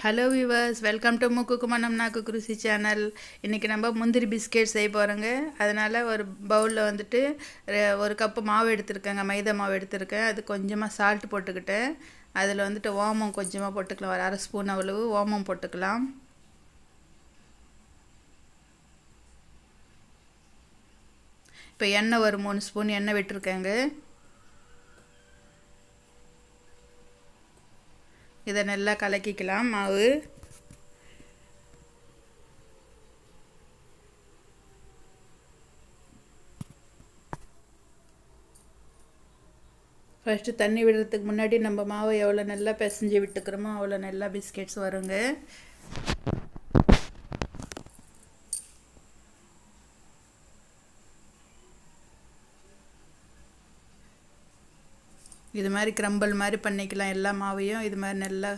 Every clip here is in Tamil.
ஹலோ வியூவர்ஸ், வெல்கம் டு முக்குக்கு மனம் நாக்கு குருசி சேனல். இன்றைக்கி நம்ம முந்திரி பிஸ்கெட் செய்ய போகிறோங்க. அதனால் ஒரு பவுலில் வந்துட்டு ஒரு கப்பு மாவு எடுத்துருக்கேங்க, மைதா மாவு எடுத்துருக்கேன். அது கொஞ்சமாக சால்ட் போட்டுக்கிட்டேன். அதில் வந்துட்டு ஓமம் கொஞ்சமாக போட்டுக்கலாம், ஒரு அரை ஸ்பூன் அவ்வளவு ஓமம் போட்டுக்கலாம். இப்போ எண்ணெய் ஒரு 3 ஸ்பூன் எண்ணெய் விட்டுருக்கேங்க. இதை நல்லா கலக்கிக்கலாம் மாவு. ஃபஸ்ட்டு தண்ணி விடுறதுக்கு முன்னாடி நம்ம மாவை எவ்வளோ நல்லா பிசைஞ்சு விட்டுக்கிறோமோ அவ்வளோ நல்லா பிஸ்கெட்ஸ் வருங்க. இது மாதிரி க்ரம்பிள் மாதிரி பண்ணிக்கலாம். எல்லா மாவையும் இது மாதிரி நல்லா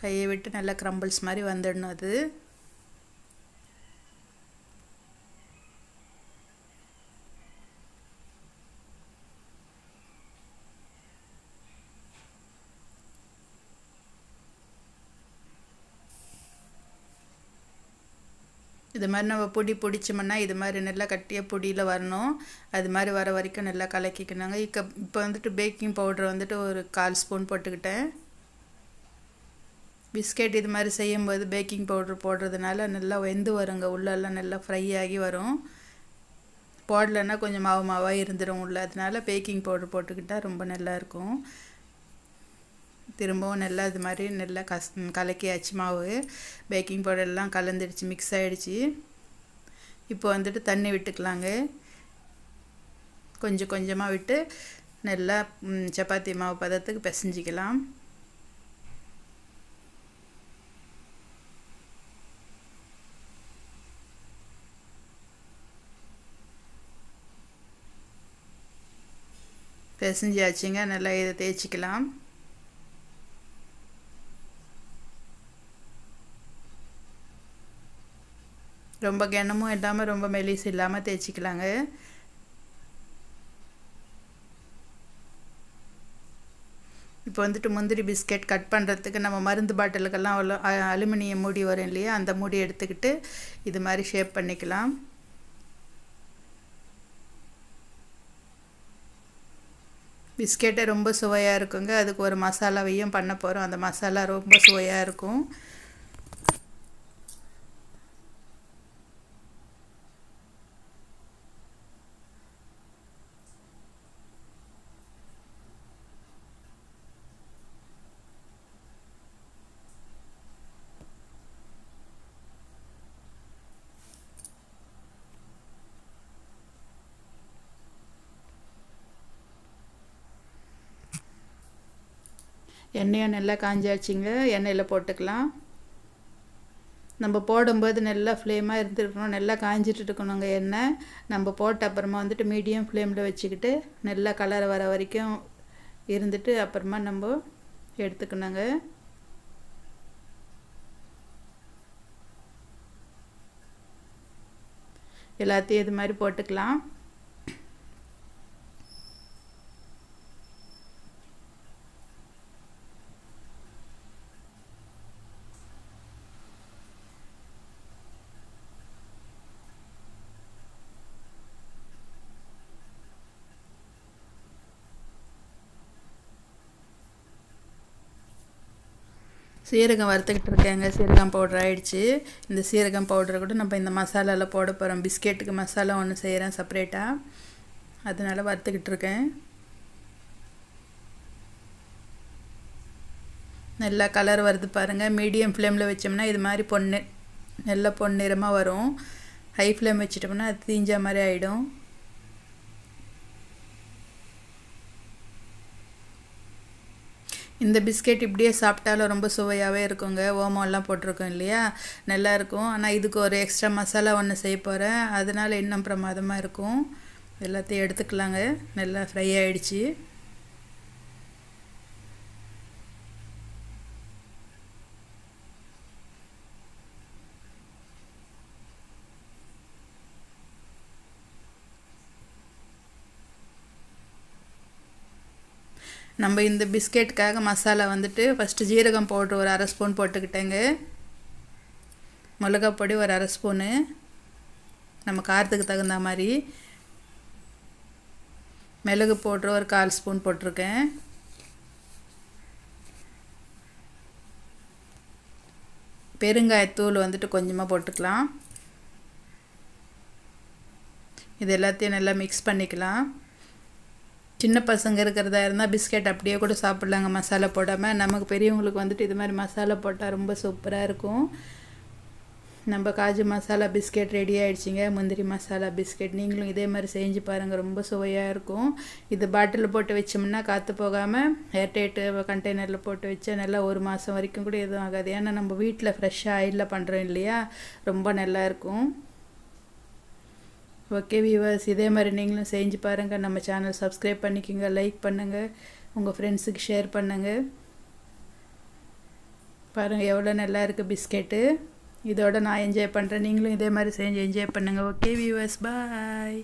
கையை விட்டு நல்லா க்ரம்பிள்ஸ் மாதிரி வந்துடணும். அது இது மாதிரி நம்ம பிடிச்சோம்னா இது மாதிரி நல்லா கட்டியாக பொடியில் வரணும். அது மாதிரி வர வரைக்கும் நல்லா கலக்கிக்கணுங்க. இப்போ வந்துட்டு பேக்கிங் பவுடர் வந்துட்டு ஒரு 1/4 ஸ்பூன் போட்டுக்கிட்டேன். பிஸ்கெட் இது மாதிரி செய்யும்போது பேக்கிங் பவுடர் போடுறதுனால நல்லா வெந்து வருங்க, உள்ளெல்லாம் நல்லா ஃப்ரை ஆகி வரும். போடலைன்னா கொஞ்சம் மாவாக இருந்துடும் உள்ள. அதனால பேக்கிங் பவுடர் போட்டுக்கிட்டால் ரொம்ப நல்லாயிருக்கும். திரும்பவும் நல்லா இது மாதிரி நல்லா கலக்கியாச்சு மாவு. பேக்கிங் பவுடர்லாம் கலந்துடுச்சு, மிக்ஸ் ஆகிடுச்சு. இப்போ வந்துட்டு தண்ணி விட்டுக்கலாங்க. கொஞ்சம் கொஞ்சமாக விட்டு நல்லா சப்பாத்தி மாவு பதத்துக்கு பிசைஞ்சிக்கலாம். பிசைஞ்சாச்சுங்க. நல்லா இதை தேய்ச்சிக்கலாம். ரொம்ப கனமும் இல்லாமல் ரொம்ப மெலிசு இல்லாமல் தேய்ச்சிக்கலாங்க. இப்போ வந்துட்டு முந்திரி பிஸ்கெட் கட் பண்ணுறதுக்கு நம்ம மருந்து பாட்டிலுக்கெல்லாம் அவ்வளோ அலுமினியம் மூடி வரும் இல்லையா, அந்த மூடி எடுத்துக்கிட்டு இது மாதிரி ஷேப் பண்ணிக்கலாம். பிஸ்கெட்டை ரொம்ப சுவையாக இருக்குங்க. அதுக்கு ஒரு மசாலாவையும் பண்ண போகிறோம். அந்த மசாலா ரொம்ப சுவையாக இருக்கும். எண்ணெயும் நல்லா காஞ்சாச்சுங்க. எண்ணெயில் போட்டுக்கலாம். நம்ம போடும்போது நல்லா ஃப்ளேமாக இருந்துருக்கணும், நல்லா காஞ்சிட்டு இருக்கணுங்க எண்ணெய். நம்ம போட்ட அப்புறமா வந்துட்டு மீடியம் ஃப்ளேமில் வச்சுக்கிட்டு நல்லா கலர் வர வரைக்கும் இருந்துட்டு அப்புறமா நம்ம எடுத்துக்கணுங்க. எல்லாத்தையும் இது மாதிரி போட்டுக்கலாம். சீரகம் வறுத்துக்கிட்டு இருக்கேங்க. சீரகம் பவுடர் ஆகிடுச்சு. இந்த சீரகம் பவுடரை கூட நம்ம இந்த மசாலாவில் போட போகிறோம். பிஸ்கெட்டுக்கு மசாலா ஒன்று செய்கிறேன் செப்பரேட்டாக, அதனால் வறுத்துக்கிட்டு இருக்கேன். நல்லா கலர் வருது பாருங்கள். மீடியம் ஃப்ளேமில் வச்சோம்னா இது மாதிரி நல்லா பொன்னிறமாக வரும். ஹை ஃப்ளேம் வச்சிட்டோம்னா அது தீஞ்ச மாதிரி ஆகிடும். இந்த பிஸ்கெட் இப்படியே சாப்பிட்டாலும் ரொம்ப சுவையாகவே இருக்குங்க. ஓமம்லாம் போட்டிருக்கோம் இல்லையா, நல்லாயிருக்கும். ஆனால் இதுக்கு ஒரு எக்ஸ்ட்ரா மசாலா ஒன்று செய்ய போகிறேன், அதனால் இன்னும் பிரமாதமாக இருக்கும். எல்லாத்தையும் எடுத்துக்கலாங்க. நல்லா ஃப்ரை ஆகிடுச்சு. நம்ம இந்த பிஸ்கெட்டுக்காக மசாலா வந்துட்டு ஃபஸ்ட்டு ஜீரகம் பவுட்ரு ஒரு 1/2 ஸ்பூன் போட்டுக்கிட்டேங்க. மிளகாய் பொடி ஒரு 1/2 ஸ்பூனு, நம்ம காரத்துக்கு தகுந்த மாதிரி. மிளகு பவுட்ரு ஒரு 1/4 ஸ்பூன் போட்டிருக்கேன். பெருங்காயத்தூள் வந்துட்டு கொஞ்சமாக போட்டுக்கலாம். இது எல்லாத்தையும் நல்லா மிக்ஸ் பண்ணிக்கலாம். சின்ன பசங்க இருக்கிறதா இருந்தால் பிஸ்கெட் அப்படியே கூட சாப்பிட்லாங்க மசாலா போடாமல். நமக்கு பெரியவங்களுக்கு வந்துட்டு இது மாதிரி மசாலா போட்டால் ரொம்ப சூப்பராக இருக்கும். நம்ம காஜு மசாலா பிஸ்கெட் ரெடி ஆகிடுச்சிங்க. முந்திரி மசாலா பிஸ்கெட் நீங்களும் இதே மாதிரி செஞ்சு பாருங்கள், ரொம்ப சுவையாக இருக்கும். இது பாட்டிலில் போட்டு வச்சோம்னா காற்று போகாமல் ஏர்டைட்டு கண்டெய்னரில் போட்டு வச்சா நல்லா 1 மாதம் வரைக்கும் கூட எதுவும் ஆகாது. ஏன்னா நம்ம வீட்டில் ஃப்ரெஷ்ஷாக ஆயிலில் பண்ணுறோம் இல்லையா, ரொம்ப நல்லா இருக்கும். ஓகே வியூவர்ஸ், இதே மாதிரி நீங்களும் செஞ்சு பாருங்கள். நம்ம சேனல் சப்ஸ்கிரைப் பண்ணிக்கோங்க, லைக் பண்ணுங்கள், உங்கள் ஃப்ரெண்ட்ஸுக்கு ஷேர் பண்ணுங்கள். பாருங்கள் எவ்வளோ நல்லா இருக்குது பிஸ்கெட்டு. இதோட நான் என்ஜாய் பண்ணுறேன், நீங்களும் இதே மாதிரி செஞ்சு என்ஜாய் பண்ணுங்கள். ஓகே வியூவர்ஸ், பாய்.